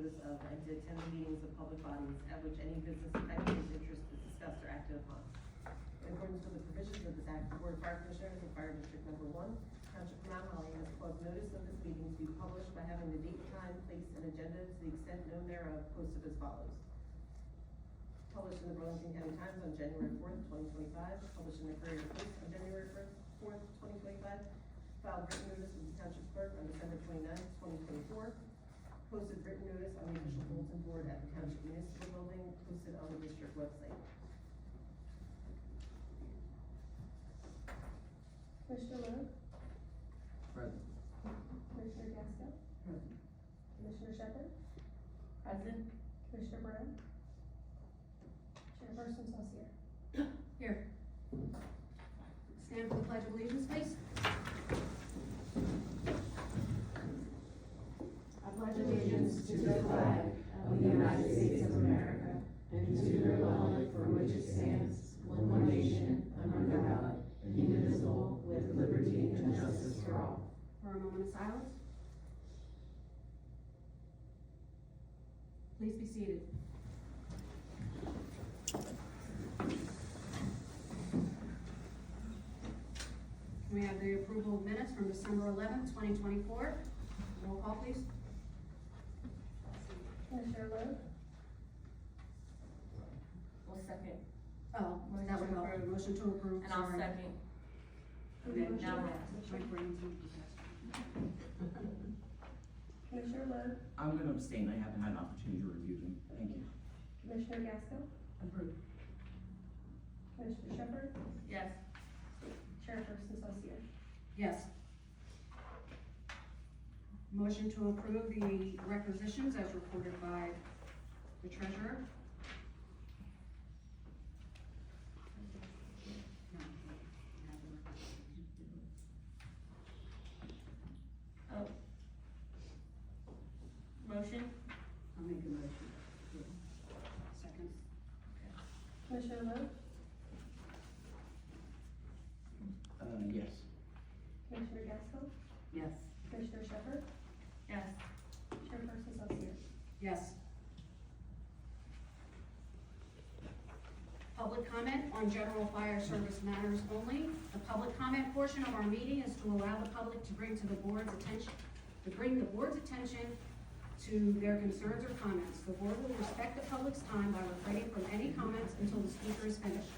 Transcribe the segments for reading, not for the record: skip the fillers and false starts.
notice of and to attend the meetings of public bodies at which any business affecting his interest is discussed or acted upon. In accordance with the provisions of this act, the Board of Fire Commissioners of Fire District Number 1, Township of Mount Holly, has caused notice of this meeting to be published by having the date, time, place, and agenda to the extent known thereof posted as follows. Published in the Burlington County Times on January 4th, 2025. Published in the Courier Post on January 4th, 2025. Filed written notice with the Township Clerk on December 29th, 2024. Posted written notice on the official bulletin board at the Township Municipal Building, posted on the district website. Commissioner Lowe? Present. Commissioner Gasco? Present. Commissioner Shepherd? Present. Commissioner Brown? Chairperson Saucier? Here. Stand for the Pledge of Allegiance, please. I pledge allegiance to the flag of the United States of America and to the republic for which it stands, one nation, under God, indivisible, with liberty and justice for all. For a moment of silence. Please be seated. We have the approval of minutes from December 11th, 2024. Roll call, please. Commissioner Lowe? Well, second, Oh, that would help. Motion to approve. and I'll sorry. second. Okay, Okay, now My brain's Commissioner Lowe? I'm gonna abstain, I haven't had an opportunity to review them, thank you. Commissioner Gasco? approved. Commissioner Shepherd? Yes. Chairperson Saucier? Yes. Motion to approve the requisitions as reported by the treasurer. Oh. Motion? I'll make a motion. Second. Commissioner Lowe? Yes. Commissioner Gasco? Yes. Commissioner Shepherd? Yes. Chairperson Saucier? Yes. Public comment on general fire service matters only. The public comment portion of our meeting is to allow the public to bring the board's attention to their concerns or comments. The board will respect the public's time by refraining from any comments until the speaker is finished.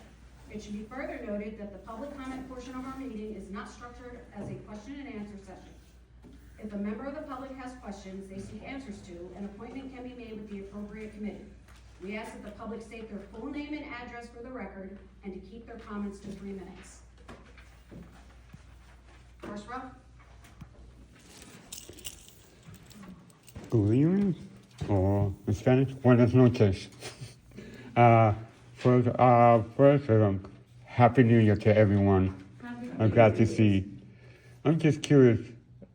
It should be further noted that the public comment portion of our meeting is not structured as a question and answer session. If a member of the public has questions they seek answers to, an appointment can be made with the appropriate committee. We ask that the public state their full name and address for the record and to keep their comments to 3 minutes. First row. Good evening, or in Spanish, buenas noches. First, Happy New Year to everyone. I'm glad to see. I'm just curious,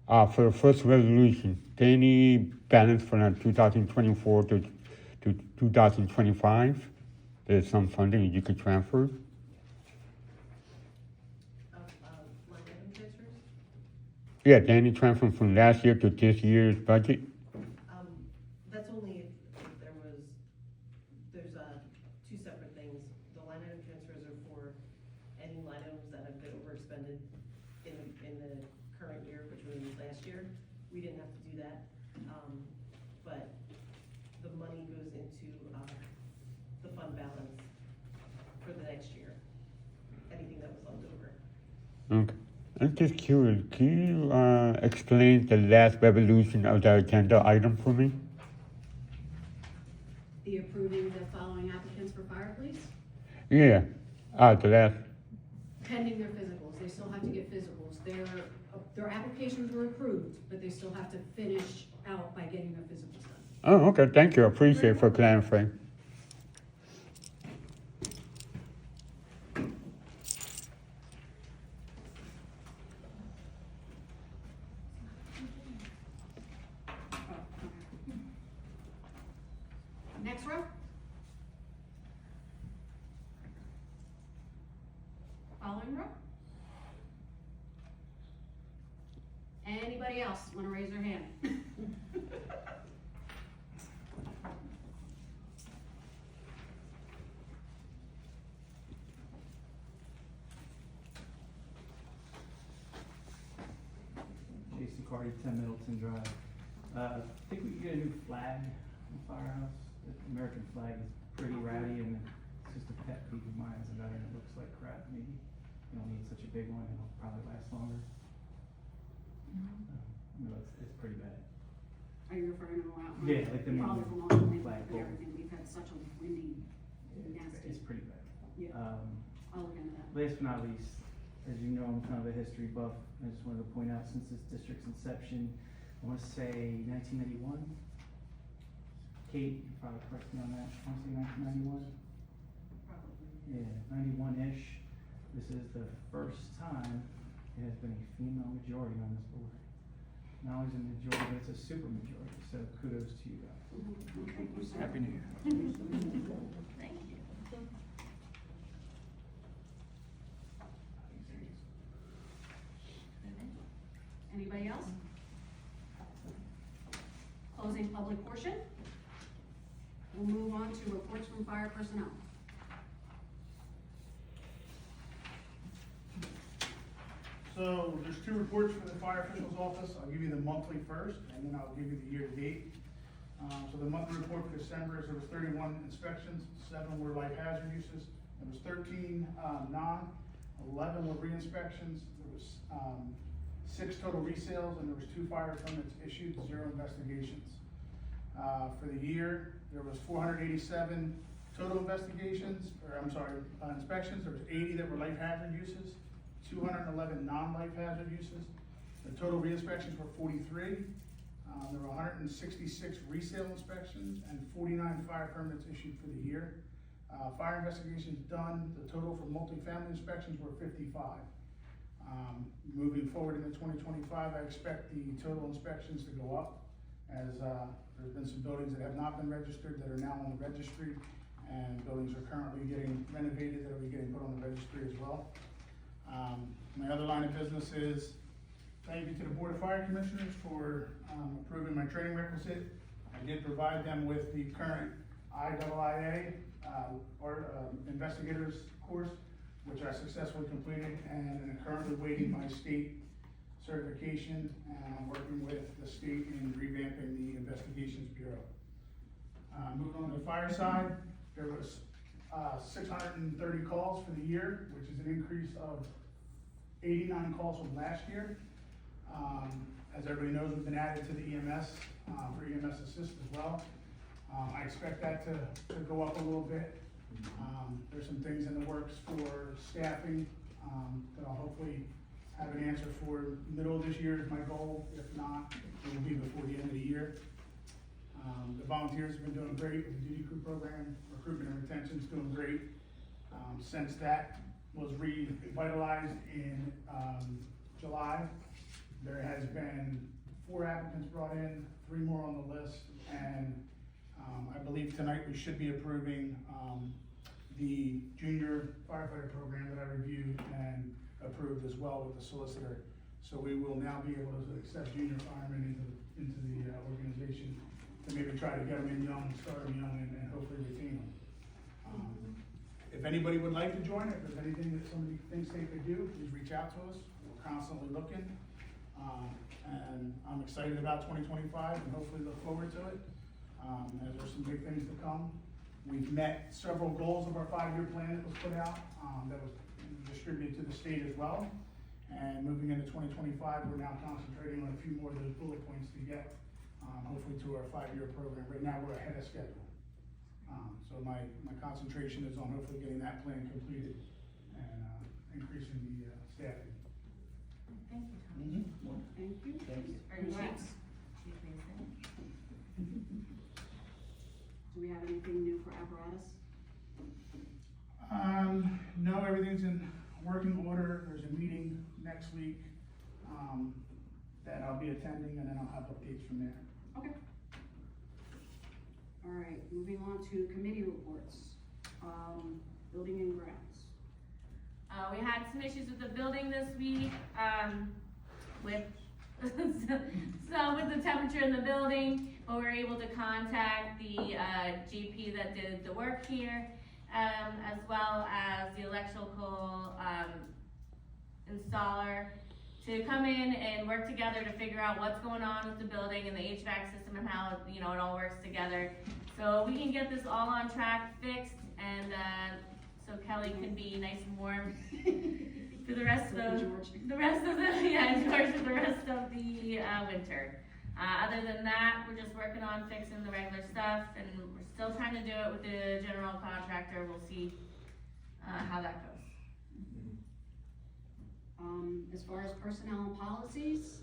for the first resolution, any balance for 2024 to 2025? There's some funding you could transfer? Line item transfers? Yeah, any transfer from last year to this year's budget? That's only if there's two separate things. The line item transfers are for any line items that have been overexpended in the current year, which was last year. We didn't have to do that, but the money goes into, the fund balance for the next year. Anything that was left over. Okay. I'm just curious, can you explain the last resolution of the agenda item for me? The approving the following applicants for fire police, Yeah, the last, pending their physicals. They still have to get physicals. Their applications were approved, but they still have to finish out by getting their physicals done. oh, okay, thank you, I appreciate it for clarifying. Next row. Following row. Anybody else want to raise their hand? McCarty, 10 Middleton Drive. I think we could get a new flag in the firehouse. The American flag is pretty ratty, and it's just a pet peeve of mine as a veteran. It looks like crap. Maybe you don't need such a big one, and it'll probably last longer. It's pretty bad. Are you referring to out? Yeah, like the main Probably from all the wind flag and pole. everything, we've had such a windy, nasty. It's pretty bad. Yeah, I'll look into that. Last but not least, as you know, I'm kind of a history buff. I just wanted to point out, since this district's inception, I want to say 1991. Kate, you probably correct me on that. I want to say 1991. Probably. Yeah, 91-ish. This is the first time there has been a female majority on this board. Not only is it a majority, but it's a super majority. So kudos to you guys. Thank you, sir. Happy New Year. Thank you. Anybody else? Closing public portion. We'll move on to reports from fire personnel. So there's two reports for the fire official's office. I'll give you the monthly first, and then I'll give you the year-to-date. So the monthly report for December is there was 31 inspections, 7 were life hazard uses. There was 13 non, 11 were re-inspections. There was 6 total resales, and there was 2 fire permits issued, 0 investigations. For the year, there was 487 total investigations, inspections. There was 80 that were life hazard uses, 211 non-life hazard uses. The total re-inspections were 43. There were 166 resale inspections and 49 fire permits issued for the year. Fire investigations done, the total for multifamily inspections were 55. Moving forward into 2025, I expect the total inspections to go up, as there's been some buildings that have not been registered that are now on the registry, and buildings are currently getting renovated that will be getting put on the registry as well. My other line of business is thank you to the Board of Fire Commissioners for approving my training requisite. I did provide them with the current IAAA investigators course, which I successfully completed, and am currently waiting my state certification, and I'm working with the state in revamping the Investigations Bureau. Moving on to the fire side, there was 630 calls for the year, which is an increase of 89 calls from last year. As everybody knows, we've been added to the EMS, for EMS Assist as well. I expect that to go up a little bit. There's some things in the works for staffing, that I'll hopefully have an answer for middle of this year is my goal. If not, it will be before the end of the year. The volunteers have been doing great with the duty crew program. Recruitment and retention is doing great. Since that was revitalized in July, there has been 4 applicants brought in, 3 more on the list, and I believe tonight we should be approving the junior firefighter program that I reviewed and approved as well with the solicitor. So we will now be able to accept junior firemen into the organization to maybe try to get them in young, start them young, and hopefully retain them. If anybody would like to join, if there's anything that somebody thinks they could do, please reach out to us. We're constantly looking. And I'm excited about 2025 and hopefully look forward to it. As there's some big things to come. We've met several goals of our 5-year plan that was put out, that was distributed to the state as well. And moving into 2025, we're now concentrating on a few more of those bullet points to get, hopefully to our 5-year program. Right now, we're ahead of schedule. So my concentration is on hopefully getting that plan completed and increasing the staffing. Thank you, Tommy. Thank you. Are you Congrats. Chief Mason? Do we have anything new for apparatus? No, everything's in working order. There's a meeting next week, that I'll be attending, and then I'll have updates from there. Okay. All right, moving on to committee reports. Building and grounds. We had some issues with the building this week, with, so with the temperature in the building, but we were able to contact the, GP that did the work here, as well as the electrical, installer to come in and work together to figure out what's going on with the building and the HVAC system and how, you know, it all works together. So we can get this all on track, fixed, and, so Kelly can be nice and warm for the rest of the, George. yeah, George, for the rest of the, winter. Other than that, we're just working on fixing the regular stuff, and we're still trying to do it with the general contractor. We'll see, how that goes. As far as personnel and policies,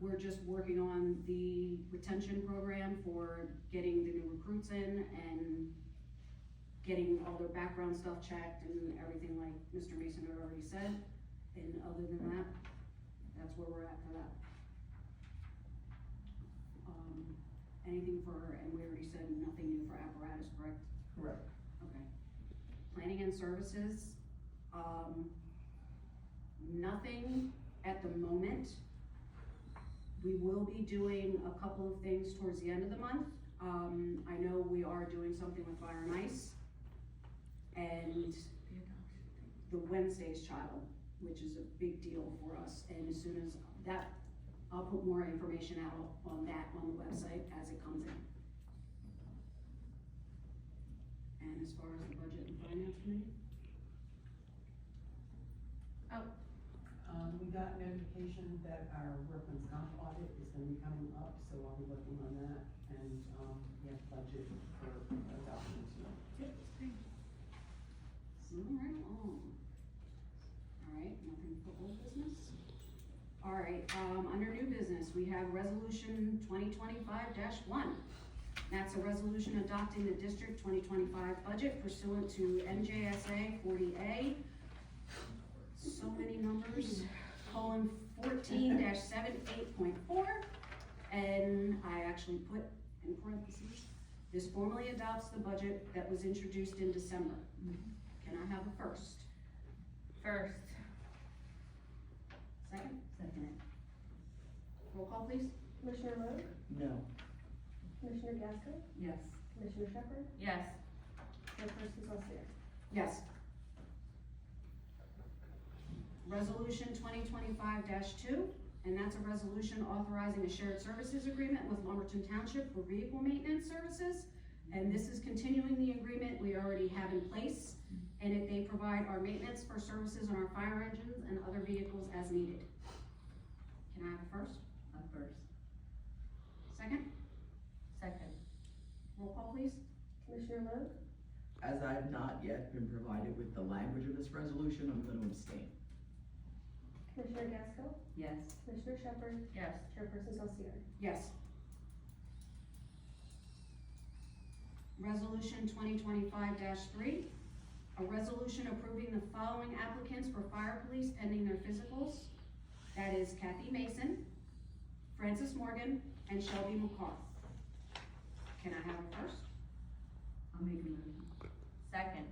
we're just working on the retention program for getting the new recruits in and getting all their background stuff checked and everything like Mr. Mason had already said. And other than that, that's where we're at for that. Anything for, and we already said nothing new for apparatus, correct? Correct. Okay. Planning and services, nothing at the moment. We will be doing a couple of things towards the end of the month. I know we are doing something with Fire and Ice. And the Wednesday's Child, which is a big deal for us, and as soon as that, I'll put more information out on that on the website as it comes in. And as far as the budget and finance committee? We got notification that our workman's comp audit is gonna be coming up, so I'll be looking on that, and, we have budget for adoption, so. Moving right along. Alright, nothing for old business. Alright, under new business, we have resolution 2025-1. That's a resolution adopting the district 2025 budget pursuant to NJSA 40A. So many numbers, colon 14-78.4, and I actually put in parentheses, this formally adopts the budget that was introduced in December. Can I have a first? First. Second? Second. Roll call, please. Commissioner Lowe? No. Commissioner Gasco? Yes. Commissioner Shepherd? Yes. Chairperson Salzgeber? Yes. Resolution 2025-2, and that's a resolution authorizing a shared services agreement with Lumberton Township for vehicle maintenance services. And this is continuing the agreement we already have in place, and if they provide our maintenance for services on our fire engines and other vehicles as needed. Can I have a first? A first. Second? Second. Roll call, please. Commissioner Lowe? As I have not yet been provided with the language of this resolution, I'm going to abstain. Commissioner Gasco? Yes. Commissioner Shepherd? Yes. Chairperson Salzgeber? Yes. Resolution 2025-3, a resolution approving the following applicants for fire police pending their physicals. That is Kathy Mason, Francis Morgan, and Shelby McCarr. Can I have a first? I'll make a motion. Second.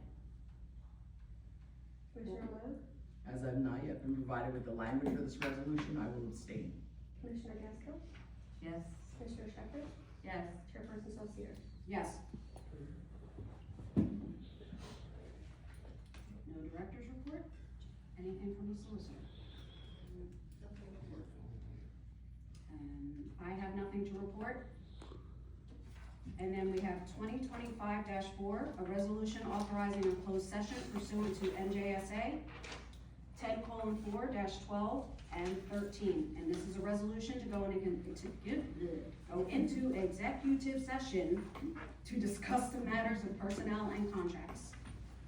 Commissioner Lowe? As I have not yet been provided with the language for this resolution, I will abstain. Commissioner Gasco? Yes. Commissioner Shepherd? Yes. Chairperson Salzgeber? Yes. No director's report? Anything from the solicitor? And I have nothing to report. And then we have 2025-4, a resolution authorizing a closed session pursuant to NJSA 10:4-12 and 13. And this is a resolution to go into executive session to discuss the matters of personnel and contracts.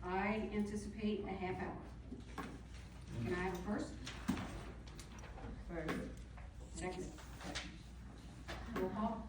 I anticipate a half hour. Can I have a first? First. Second. Roll call?